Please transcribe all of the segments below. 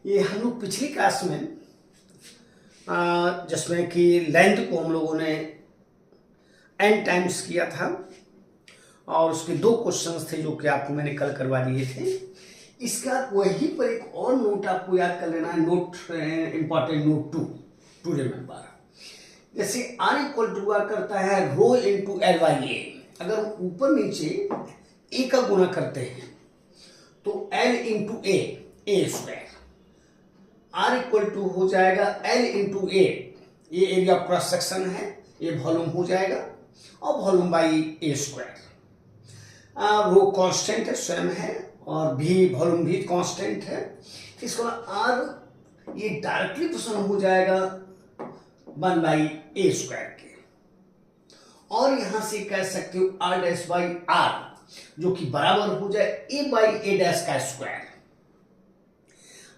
ये हम लोग पिछली क्लास में जिसमें कि लेंथ को हम लोगों ने n टाइम्स किया था और उसके दो क्वेश्चंस थे जो कि आपको मैंने कल करवा दिए थे। इसका वहीं पर एक और नोट आपको याद कर लेना है, note important note to remember. जैसे r इक्वल टू हुआ करता है rho into L by A. अगर ऊपर नीचे a का गुणा करते हैं तो l into A square, r equal to हो जाएगा l इंटू ए। ये एरिया क्रॉस सेक्शन है, ये वॉल्यूम हो जाएगा और volume by A square. Rho constant है, स्वयं है, और भी वॉल्यूम भी कांस्टेंट है। इसको r ये डायरेक्टली पोजिशन हो जाएगा 1 बाई ए स्क्वायर के, और यहां से कह सकते हो r डैश बाई r जो कि बराबर हो जाए a बाई ए डैश का स्क्वायर।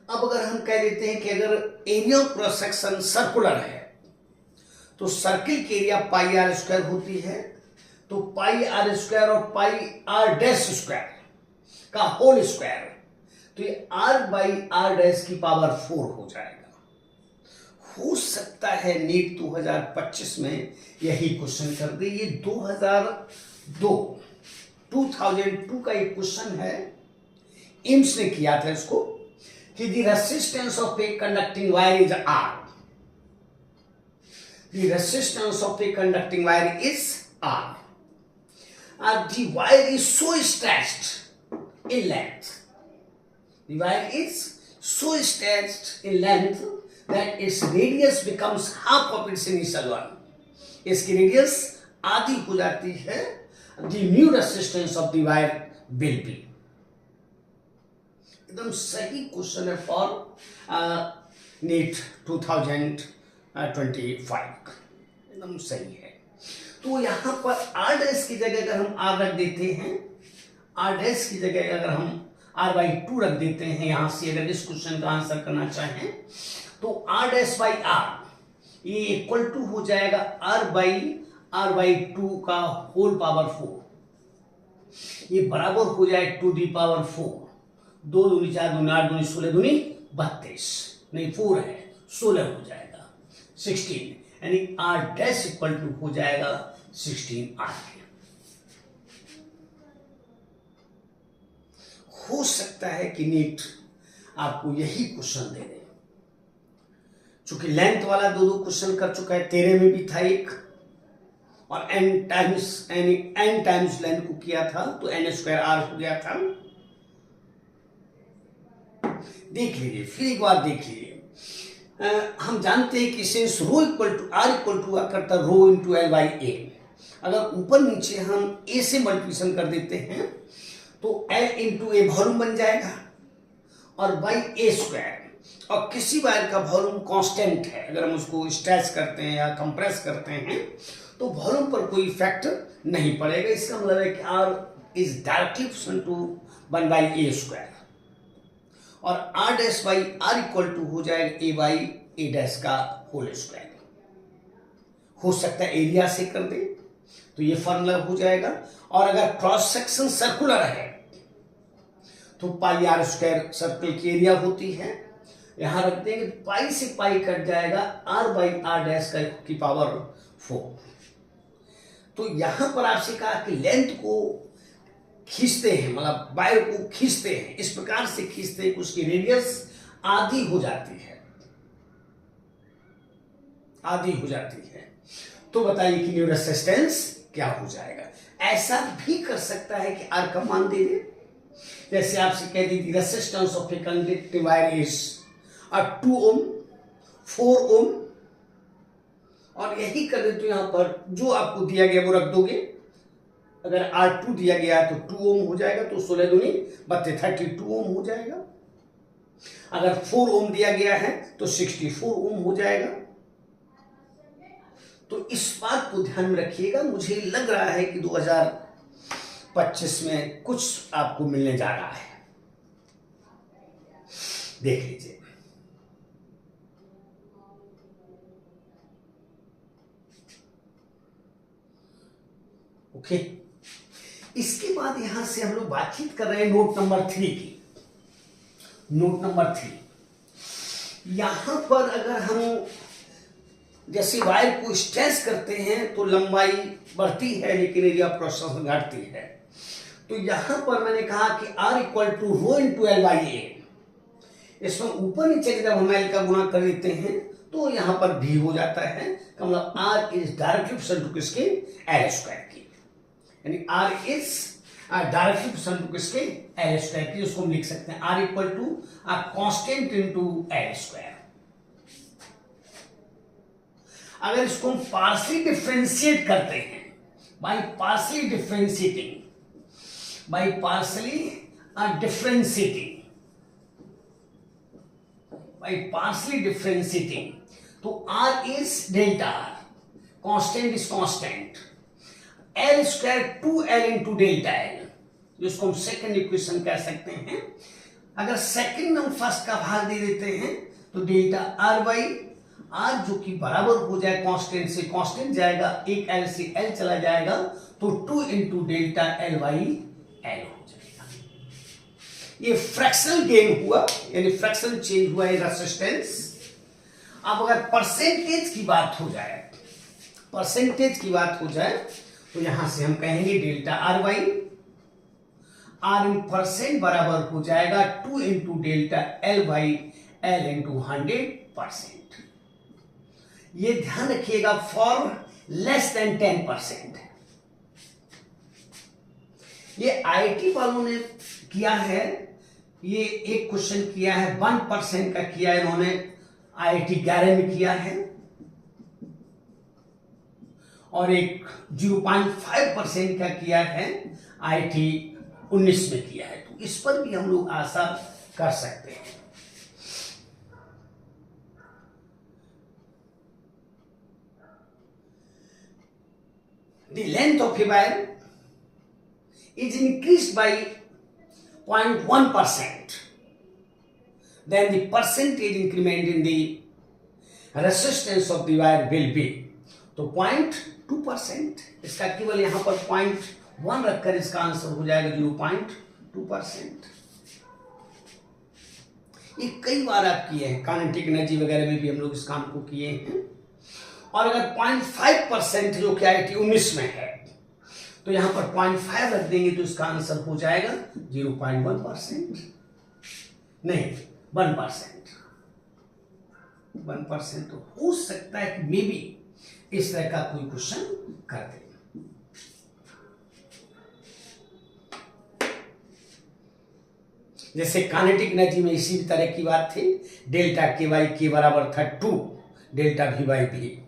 अब अगर हम कह देते हैं कि अगर area of cross section circular है तो सर्किल की एरिया पाई आर स्क्वायर होती है, तो पाई आर स्क्वायर और पाई आर डैश स्क्वायर का होल स्क्वायर, तो ये आर बाई आर डैश की पावर 4 हो जाएगा। हो सकता है नीट 2025 में यही क्वेश्चन कर दे। ये 2002 का एक क्वेश्चन है, एम्स ने किया था इसको कि the resistance of a conducting wire is R. The resistance of a conducting wire is R. The wire is so stretched in length. The wire is so stretched in length that its radius becomes half of its initial one. इसकी radius आधी हो जाती है। The new resistance of the wire will be. एकदम सही question है for NEET 2025, एकदम सही है। तो यहां पर आर डैश की जगह अगर हम आर रख देते हैं, आर डैश की जगह अगर हम आर बाई 2 रख देते हैं, यहां से अगर इस क्वेश्चन का आंसर करना चाहें तो आर डैश बाई आर ये इक्वल टू हो जाएगा आर बाई 2 का होल पावर 4। ये बराबर हो जाए 2 दी पावर 4। 2 दूनी 4 दूनी 8 दूनी 16 दूनी 32, नहीं 4 है 16 हो जाएगा 16, यानी आर डैश इक्वल टू हो जाएगा 16 आर। हो सकता है कि नीट आपको यही क्वेश्चन दे दे, चूंकि लेंथ वाला दो क्वेश्चन कर चुका है, 13 में भी था एक, और n टाइम्स लेंथ को किया था तो n स्क्वायर आर हो गया था। देख लीजिए, फिर एक बार देख लीजिए। हम जानते हैं कि since rho equal to R equal to हुआ करता rho into L by A. अगर ऊपर नीचे हम ए से मल्टीप्लिकेशन कर देते हैं तो एल इंटू ए वॉल्यूम बन जाएगा और बाई ए स्क्वायर, और किसी वायर का वॉल्यूम कांस्टेंट है, अगर हम उसको स्ट्रेच करते हैं या कंप्रेस करते हैं तो वॉल्यूम पर कोई इफेक्ट नहीं पड़ेगा। इसका मतलब है कि R is directly proportional to 1 by A square, और R dash by R equal to हो जाएगा ए बाई ए डैश का होल स्क्वायर। हो सकता है एरिया से कर दे तो ये फॉर्मूला हो जाएगा, और अगर क्रॉस सेक्शन सर्कुलर है तो पाई आर स्क्वायर सर्कल की एरिया होती है, यहां रख देंगे पाई से पाई कट जाएगा आर बाई आर डैश की पावर 4। तो यहां पर आपसे कहा कि लेंथ को खींचते हैं, मतलब वायर को खींचते हैं, इस प्रकार से खींचते हैं कि उसकी रेडियस आधी हो जाती है, आधी हो जाती है। तो बताइए कि न्यू रेजिस्टेंस क्या हो जाएगा। ऐसा भी कर सकता है कि आर का मान दे दे, जैसे आपसे कह दी resistance of a conducting wire is 2 ओम 4 ओम, और यही कर दे तो यहां पर जो आपको दिया गया वो रख दोगे। अगर R2 दिया गया है तो 2 ओम हो जाएगा, तो 16 दूनी 32 32 ओम हो जाएगा। अगर 4 ओम दिया गया है तो 64 ओम हो जाएगा। तो इस बात को ध्यान में रखिएगा। मुझे लग रहा है कि 2025 में कुछ आपको मिलने जा रहा है, देख लीजिए। ओके, इसके बाद यहां से हम लोग बातचीत कर रहे हैं नोट नंबर 3 की। नोट नंबर 3, यहां पर अगर हम जैसे वायर को स्ट्रेच करते हैं तो लंबाई बढ़ती है लेकिन एरिया ऑफ क्रॉस सेक्शन घटती है। तो यहां पर मैंने कहा कि R equal to rho into L by A, इसमें ऊपर नीचे जब हम एल का गुणा कर देते हैं तो यहां पर भी हो जाता है, मतलब R is directly proportional to किसके, एल स्क्वायर की, यानी R is directly proportional to किसके, एल स्क्वायर की। उसको हम लिख सकते हैं R equal to constant into L square. अगर इसको हम पार्शली डिफरेंशिएट करते हैं by partially differentiating, by partially differentiating, by partially differentiating, तो R is delta R, constant is constant, L square 2L into delta L, जिसको हम second equation कह सकते हैं। अगर सेकंड हम फर्स्ट का भाग दे देते हैं तो डेल्टा R बाई R जो कि बराबर हो जाए कांस्टेंट से कांस्टेंट जाएगा, एक L से L चला जाएगा तो 2 into delta L by L हो जाएगा। ये फ्रैक्शनल गेन हुआ, यानी फ्रैक्शनल चेंज हुआ है रेजिस्टेंस। अब अगर परसेंटेज की बात हो जाए, परसेंटेज की बात हो जाए तो यहां से हम कहेंगे delta R by R in percent बराबर हो जाएगा 2 into delta L by L into 100%। ये ध्यान रखिएगा फॉर लेस देन 10%। ये आईआईटी वालों ने किया है, ये एक क्वेश्चन किया है 1% का किया है इन्होंने, आईआईटी 11 में किया है, और एक 0.5% का किया है आईआईटी 19 में किया है। तो इस पर भी हम लोग आशा कर सकते हैं। The length of a wire is increased by 0.1%, then the percentage increment in the resistance of the wire will be, तो 0.2%, इसका केवल यहां पर 0.1 रखकर इसका आंसर हो जाएगा 0.2%। ये कई बार आप किए हैं, काइनेटिक एनर्जी वगैरह में भी हम लोग इस काम को किए हैं। और अगर 0.5% जो कि आईआईटी 19 में है तो यहां पर 0.5 रख देंगे तो इसका आंसर हो जाएगा 0.1%, नहीं 1%। 1% तो हो सकता है कि मे बी इस तरह का कोई क्वेश्चन कर दे। जैसे काइनेटिक एनर्जी में इसी तरह की बात थी, डेल्टा के बाई के बराबर था 2 डेल्टा वी बाई बी।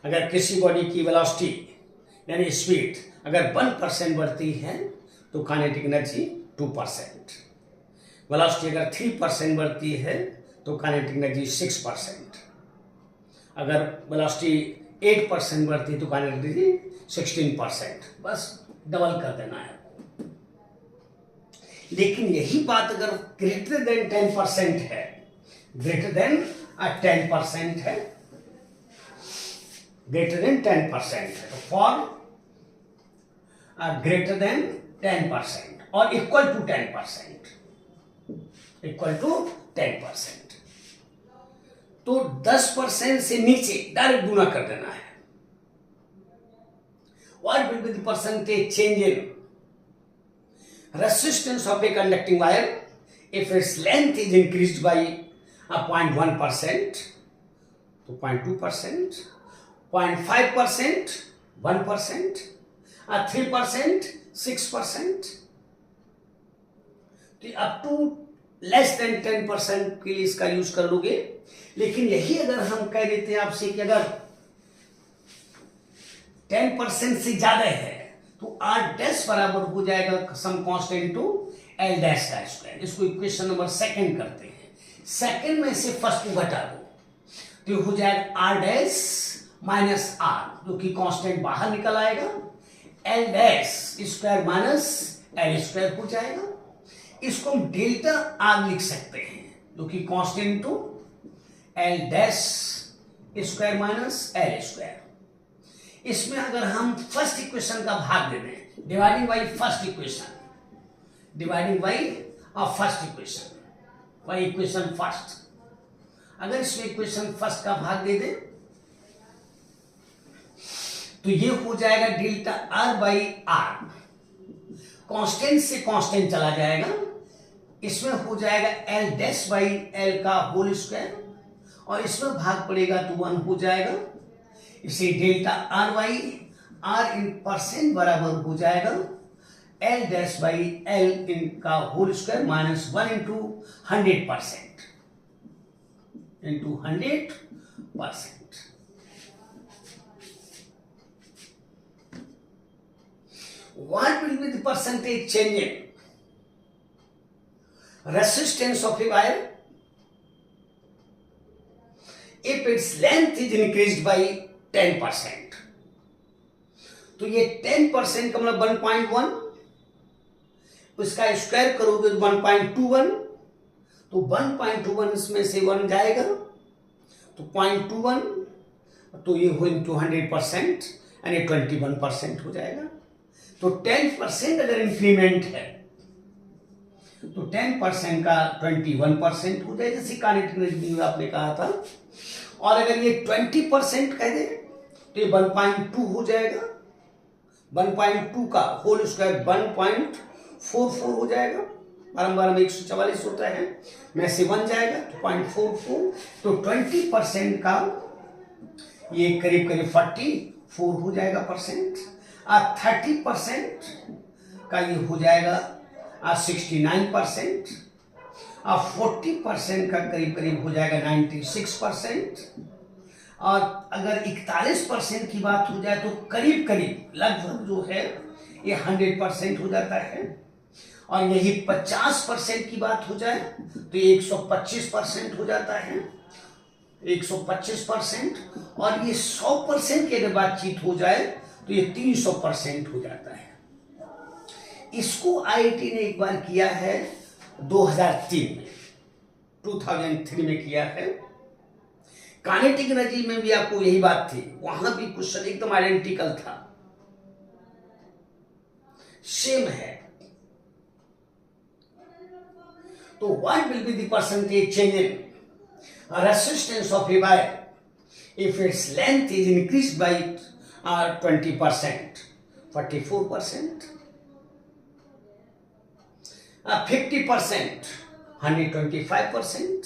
अगर किसी बॉडी की वेलोसिटी यानी स्पीड अगर 1% बढ़ती है तो काइनेटिक एनर्जी 2%, वेलोसिटी अगर 3% बढ़ती है तो काइनेटिक एनर्जी 6%, अगर वेलोसिटी 8% बढ़ती है तो काइनेटिक एनर्जी 16%, बस डबल कर देना है। लेकिन यही बात अगर ग्रेटर देन 10% है, ग्रेटर देन 10% है, ग्रेटर देन 10% है, तो फॉर ग्रेटर देन 10% और इक्वल टू 10%, इक्वल टू 10%, तो 10% से नीचे डायरेक्ट गुना कर देना है। What will be the percentage change in resistance of a conducting wire if its length is increased by 0.1%, तो 0.2%, 0.5%, 1%, 3%, 6%, तो अप टू लेस देन 10% के लिए इसका यूज कर लोगे। लेकिन यही अगर हम कह देते हैं आपसे कि अगर 10% से ज्यादा है तो R डैश बराबर हो जाएगा some constant two L dash का स्क्वायर। इसको इक्वेशन नंबर सेकंड करते हैं, सेकंड में से फर्स्ट को घटा दो तो हो जाएगा R डैश माइनस R जो कि कांस्टेंट बाहर निकल आएगा, L dash square minus L square हो जाएगा। इसको हम डेल्टा R लिख सकते हैं जो कि constant two L dash square minus L square. इसमें अगर हम फर्स्ट इक्वेशन का भाग दे दें, dividing by first equation, dividing by first equation, वही इक्वेशन फर्स्ट। अगर इसमें इक्वेशन फर्स्ट का भाग दे दे तो ये हो जाएगा delta R by R, constant से कांस्टेंट चला जाएगा, इसमें हो जाएगा एल डैश बाई एल का होल स्क्वायर, और इसमें भाग पड़ेगा तो 1 हो जाएगा। इसे delta R by R in percent बराबर हो जाएगा एल डैश बाई एल इन का whole square minus 1 into 100% into 100%। What will be the percentage change in resistance of a wire if its length is increased by 10%? तो ये 10% का मतलब 1.1, उसका स्क्वायर करोगे तो 1.21, तो 1.21 इसमें से 1 जाएगा तो 0.21, तो ये हो इंटू 100% यानी 21% हो जाएगा। तो 10% अगर इंक्रीमेंट है तो 10% का 21% हो जाए, जैसे काइनेटिक एनर्जी में आपने कहा था। और अगर ये 20% कह दे तो ये 1.2 हो जाएगा, 1.2 का होल स्क्वायर 1.44 हो जाएगा, बारम्बार में 144 होता है, में से 1 जाएगा तो 0.44, तो 20% का ये करीब करीब 44 हो जाएगा परसेंट, और 30% का ये हो जाएगा 69%, और 40% का करीब करीब हो जाएगा 96%, और अगर 41% की बात हो जाए तो करीब करीब लगभग जो है ये 100% हो जाता है, और यही 50% की बात हो जाए तो 125% हो जाता है, 125%, और ये 100% की अगर बातचीत हो जाए तो ये 300% हो जाता है। इसको आईआईटी ने एक बार किया है 2003 में, 2003 में किया है। काइनेटिक एनर्जी में भी आपको यही बात थी, वहां भी क्वेश्चन एकदम आइडेंटिकल था, सेम है। तो what will be the percentage change in resistance of a wire if its length is increased by 20%, 44%, 50%, 125%,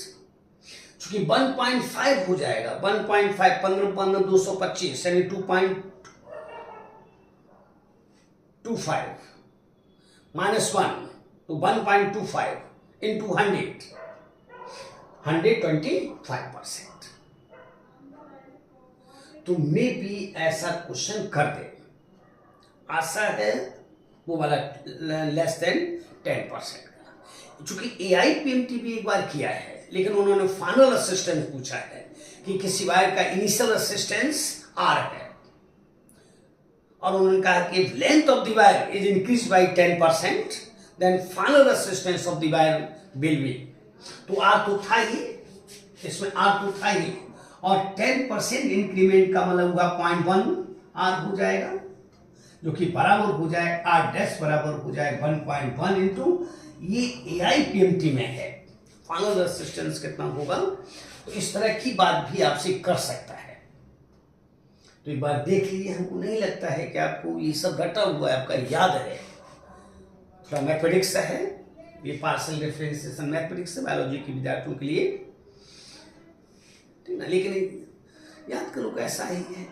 चूंकि 1.5 हो जाएगा, 1.5 15 225 यानी 2.25 माइनस 1 तो 1.25 इंटू 125%। तो मे भी ऐसा क्वेश्चन कर दे, आशा है वो वाला लेस देन 10% का। चूंकि AIPMT भी एक बार किया है, लेकिन उन्होंने फाइनल रेसिस्टेंस पूछा है कि किसी वायर का इनिशियल रेसिस्टेंस R है, और उन्होंने कहा कि length of the wire is increase by 10% then final resistance of the wire will be, तो R तो था ही, इसमें R तो था ही, और 10% इंक्रीमेंट का मतलब हुआ 0.1 R हो जाएगा, जो कि बराबर हो जाए R डैश बराबर हो जाए 1.1 इंटू, ये AIPMT में है फाइनल रेसिस्टेंस कितना होगा। तो इस तरह की बात भी आपसे कर सकता है, तो एक बार देख लीजिए। हमको नहीं लगता है कि आपको ये सब रटा हुआ है, आपका याद है, थोड़ा मैथमेटिक्स है, ये पार्शियल डिफरेंशिएशन मैथमेटिक्स है बायोलॉजी के विद्यार्थियों के लिए, ठीक ना, लेकिन याद करो कैसा ही है।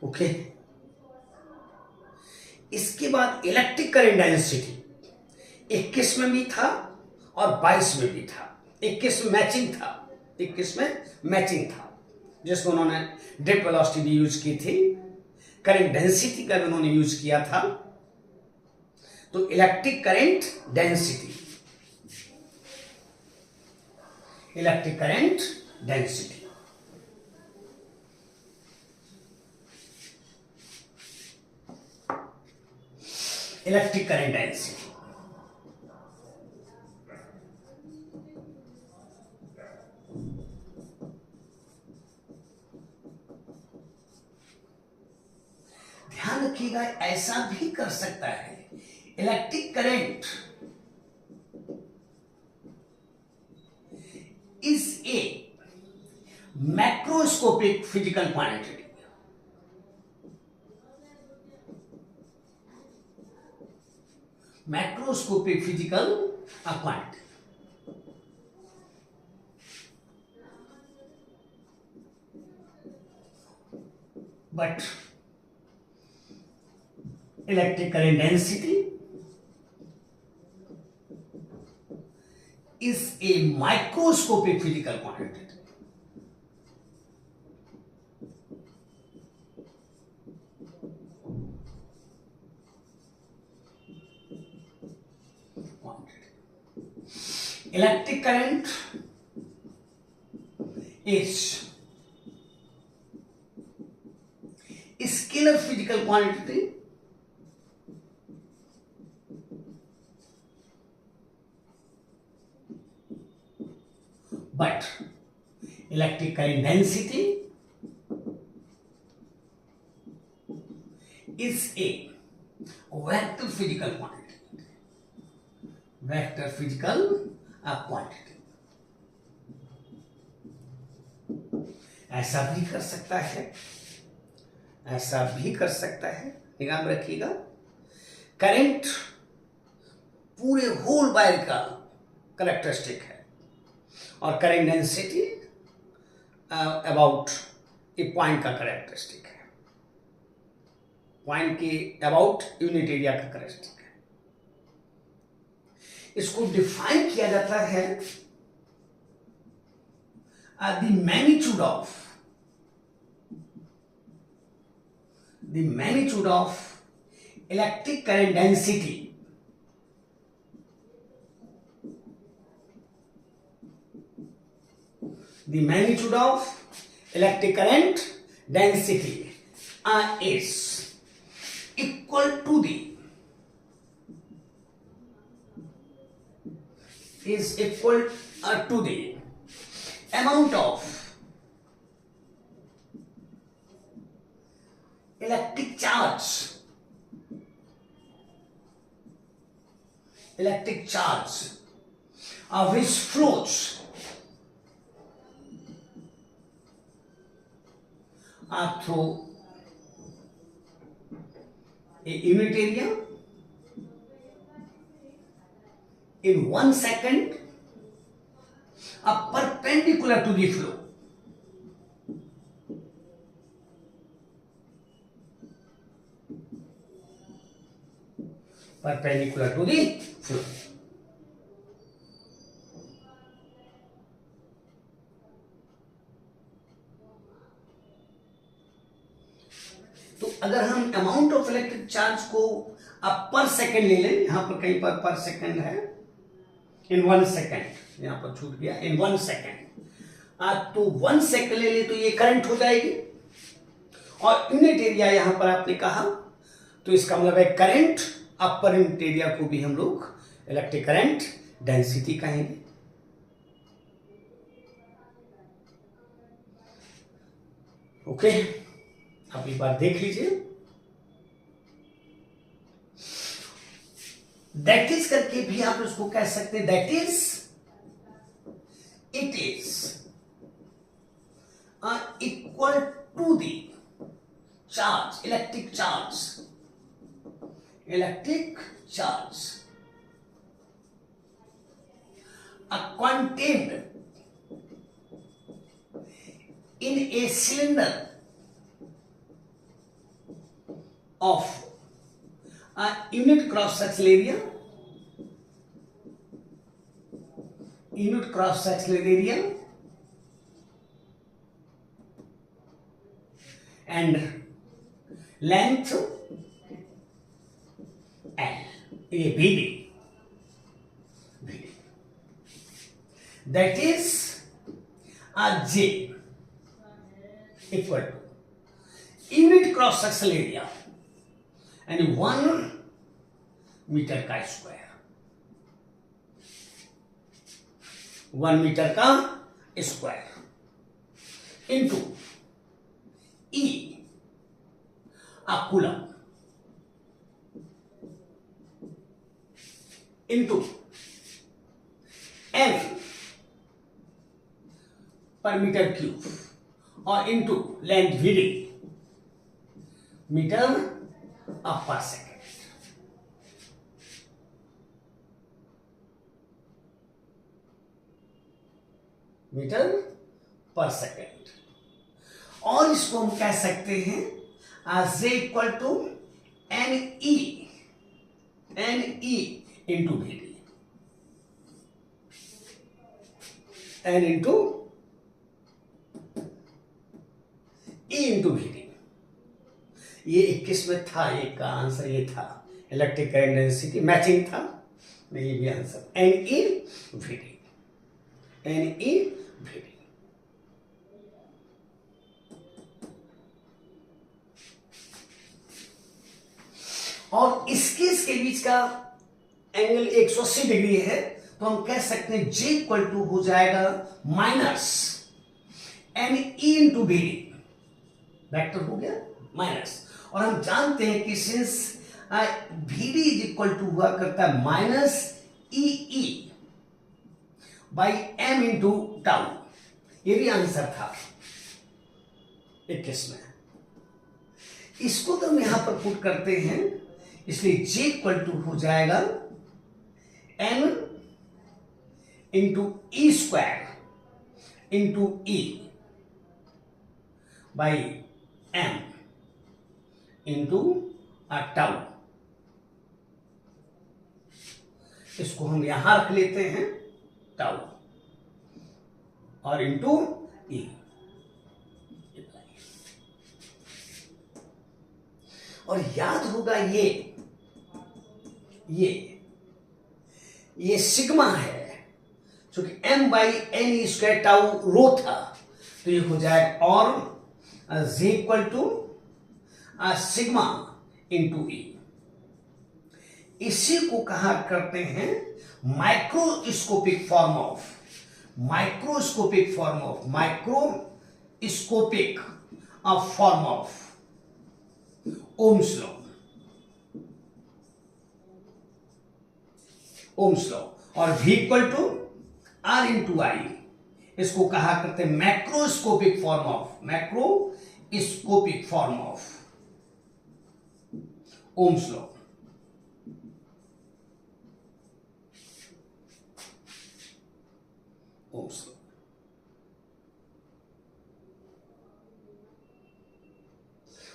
ओके, इसके बाद इलेक्ट्रिक करंट डेंसिटी 21 में भी था और 22 में भी था। 21 में मैचिंग था, 21 में मैचिंग था, जिसमें उन्होंने ड्रिप वेलोसिटी भी यूज की थी, करंट डेंसिटी का भी उन्होंने यूज किया था। तो electric current density, electric current density, electric current density, ध्यान रखिएगा। ऐसा भी कर सकता है electric current is a macroscopic physical quantity. Macroscopic physical quantity. But electric current density is a microscopic physical quantity. Electric current is scalar physical quantity but electric current density is a vector physical quantity. Vector physical quantity. ऐसा भी कर सकता है, ऐसा भी कर सकता है। ध्यान रखिएगा, करंट पूरे होल वायर का कैरेक्टरिस्टिक है और current density about A point का कैरेक्टरिस्टिक है, पॉइंट के अबाउट यूनिट एरिया का कैरेक्टरिस्टिक है। इसको डिफाइन किया जाता है the magnitude of electric current density the magnitude of electric current density is equal to the amount of electric charge which flows through a unit area in 1 second perpendicular to the flow. Perpendicular to the flow. तो अगर हम amount of electric charge को अब पर second ले लें, यहां पर कहीं पर सेकंड है, इन 1 सेकंड, यहां पर छूट गया, इन 1 सेकंड, तो 1 सेकंड ले ले तो ये करंट हो जाएगी और यूनिट एरिया यहां पर आपने कहा, तो इसका मतलब है करंट अपर यूनिट एरिया को भी हम लोग इलेक्ट्रिक करंट डेंसिटी कहेंगे। ओके, आप एक बार देख लीजिए, दैट इज करके भी आप उसको कह सकते हैं, that is it is equal to the charge, electric charge contained in a cylinder of a unit cross sectional area, and length L, ये BD, that is a J equal to unit cross sectional area and 1 metre का square, 1 metre का square into E coulomb, into M पर metre cube और into length VD metre पर second. Metre पर second. और इसको हम कह सकते हैं J equal to N E into V D, N into E into V D. ये 21 में था, एक का आंसर ये था, इलेक्ट्रिक करंट डेंसिटी मैचिंग था, ये भी answer N E V D, N E V D. और इसके बीच का एंगल 180 डिग्री है, तो हम कह सकते हैं J इक्वल टू हो जाएगा minus N E into B D, vector हो गया माइनस। और हम जानते हैं कि since V D is equal to हुआ करता है minus E E by M into tau, ये भी आंसर था 21 में। इसको तो हम यहां पर पुट करते हैं, इसलिए J इक्वल टू हो जाएगा M into E square into E by M into tau. इसको हम यहां रख लेते हैं टाउ और इंटू ई। और याद होगा ये सिग्मा है, क्योंकि m by N E square tau rho था, तो ये हो जाएगा और z equal to sigma into E. इसी को कहा करते हैं microscopic form of Ohm's law. और V equal to R into I, इसको कहा करते हैं macroscopic form of Ohm's law.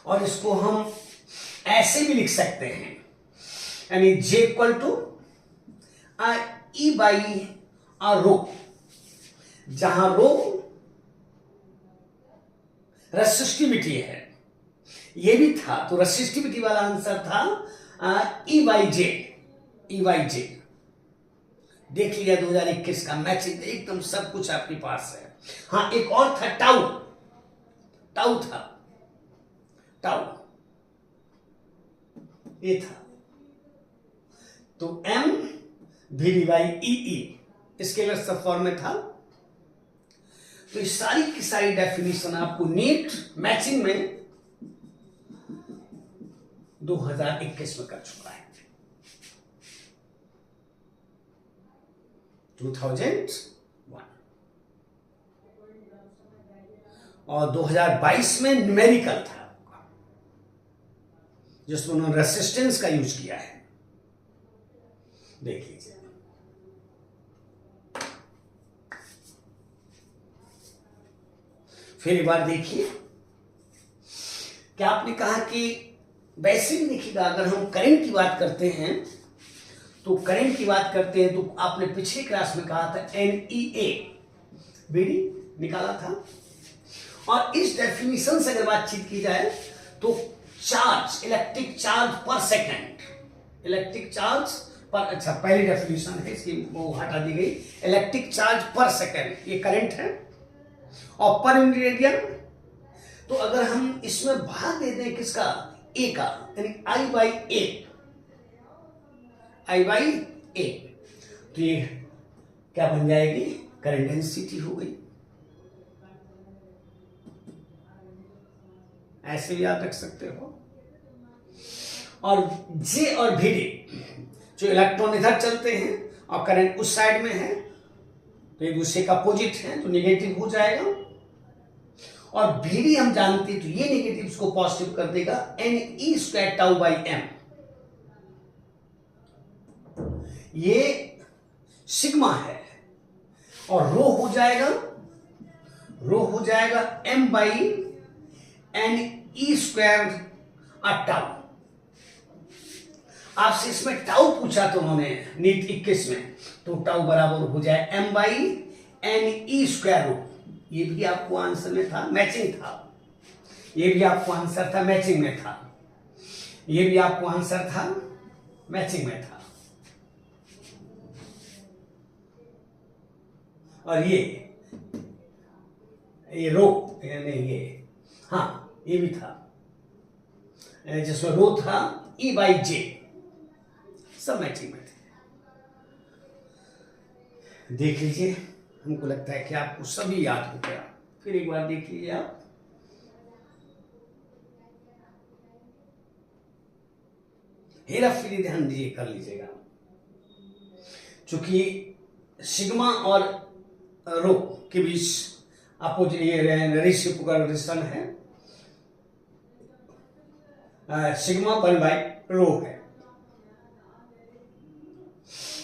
और इसको हम ऐसे भी लिख सकते हैं, यानी J equal to E by rho, जहां रो रेसिस्टिविटी है, ये भी था, तो रेसिस्टिविटी वाला आंसर था ई बाई जे। देख लिया 2021 का मैचिंग, एकदम सब कुछ आपके पास है। हाँ, एक और था टाउ था, ये था, तो m V D by E scalar सब फॉर्म में था। तो इस सारी की सारी डेफिनेशन आपको नीट मैचिंग में 2021 में कर चुका है, 2001। और 2022 में न्यूमेरिकल था, जिसमें उन्होंने रेसिस्टेंस का यूज किया है। देख लीजिए, फिर एक बार देखिए, क्या आपने कहा कि वैसे भी देखिएगा, अगर हम करंट की बात करते हैं तो आपने पिछली क्लास में कहा था NEA बीडी निकाला था। और इस डेफिनेशन से अगर बातचीत की जाए तो इलेक्ट्रिक चार्ज पर अच्छा, पहली डेफिनेशन है इसकी, वो हटा दी गई। इलेक्ट्रिक चार्ज पर सेकेंड ये करंट है, और पर यूनिट रेडियन, तो अगर हम इसमें भाग दे दें किसका, ए का, यानी I बाई ए, तो ये क्या बन जाएगी, करंट डेंसिटी हो गई। ऐसे याद रख सकते हो। और J और VD जो इलेक्ट्रॉन इधर चलते हैं और करंट उस साइड में है तो एक दूसरे का अपोजिट है तो निगेटिव हो जाएगा। और बीडी हम जानते हैं तो ये निगेटिव को पॉजिटिव कर देगा, Ne² टाउ बाई m। ये सिग्मा है और रो हो जाएगा m बाई Ne² टाउ। आपसे इसमें टाउ पूछा तो उन्होंने नीट 21 में, तो टाउ बराबर हो जाए m बाई Ne² रो। ये भी आपको आंसर में था, मैचिंग था। ये भी आपको आंसर था, मैचिंग में था। ये भी आपको आंसर था, मैचिंग में था। और ये रो नहीं, ये हाँ ये भी था, जिसमें रो था E बाई J, सब मैचिंग में थे। देख लीजिए, हमको लगता है कि आपको सभी याद हो गया। फिर एक बार देख लीजिए आप। हेरा फेरी ध्यान दीजिए, कर लीजिएगा। चूंकि सिग्मा और रो के बीच अपोजिट रेसिप्रोकल रिलेशन है, सिग्मा 1 बाई रो है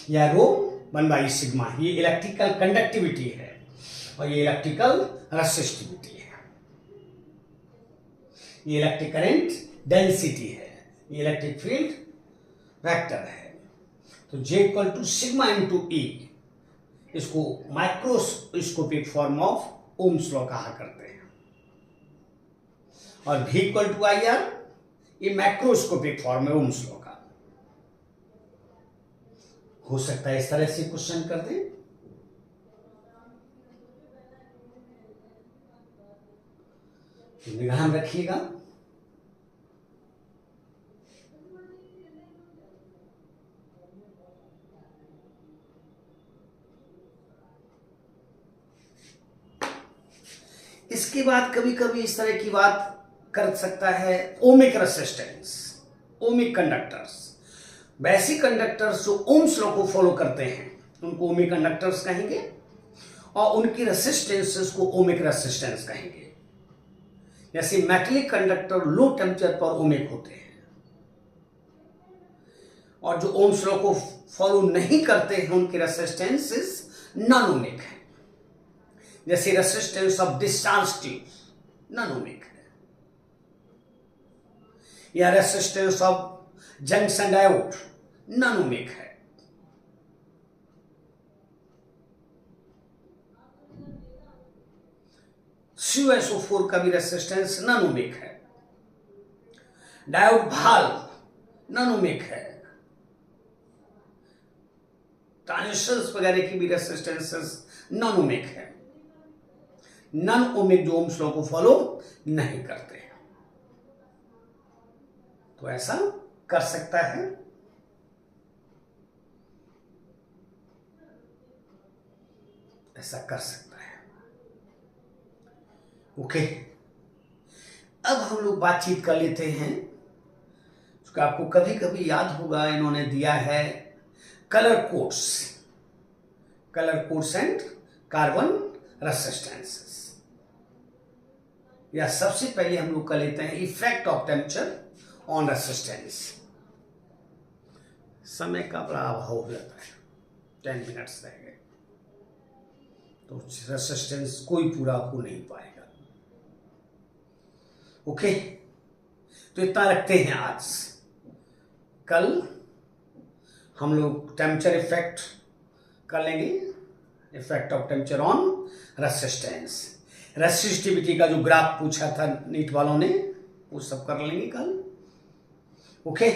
या रो 1 बाई सिग्मा। ये इलेक्ट्रिकल कंडक्टिविटी है और ये इलेक्ट्रिकल रेसिस्टिविटी है। ये इलेक्ट्रिक करंट डेंसिटी है, ये इलेक्ट्रिक फील्ड वेक्टर है। तो J equal to sigma into E, इसको microscopic form of Ohm's law कहा करते हैं। और V इक्वल टू IR, ये मैक्रोस्कोपिक फॉर्म है ओम्स लॉ का। हो सकता है इस तरह से क्वेश्चन कर दें। निगाह में रखिएगा। इसके बाद कभी कभी इस तरह की बात कर सकता है, ओमिक रेसिस्टेंस, ओमिक कंडक्टर्स। वैसे कंडक्टर्स जो ओम्स लॉ को फॉलो करते हैं उनको ओमिक कंडक्टर्स कहेंगे और उनकी रेसिस्टेंसेस को ओमिक रेसिस्टेंस कहेंगे। जैसे मेटलिक कंडक्टर लो टेम्परेचर पर ओमिक होते हैं और जो ओम्स लॉ को फॉलो नहीं करते हैं उनकी रेसिस्टेंसेस नॉन ओमिक है। जैसे resistance of discharge tube non ohmic है, या resistance of junction diode non ohmic है। CuSO4 का भी रेसिस्टेंस नॉन ओमिक है। डायोड भाल्व नॉन ओमिक है। ट्रांजिस्टर्स वगैरह की भी रेसिस्टेंसेस नॉन ओमिक है। नॉन ओमिक जो ओम्स लॉ को फॉलो नहीं करते हैं, तो ऐसा कर सकता है। ऐसा कर सकता है। ओके, अब हम लोग बातचीत कर लेते हैं। उसका आपको कभी कभी याद होगा, इन्होंने दिया है colour codes and carbon resistances. या सबसे पहले हम लोग कर लेते हैं effect of temperature on resistance. समय का बड़ा अभाव हो जाता है, 10 मिनट्स रह गए तो रेसिस्टेंस कोई पूरा हो नहीं पाएगा। ओके, तो इतना रखते हैं आज। कल हम लोग टेम्परेचर इफेक्ट कर लेंगे, effect of temperature on resistance. Resistivity का जो ग्राफ पूछा था नीट वालों ने, वो सब कर लेंगे कल। ओके।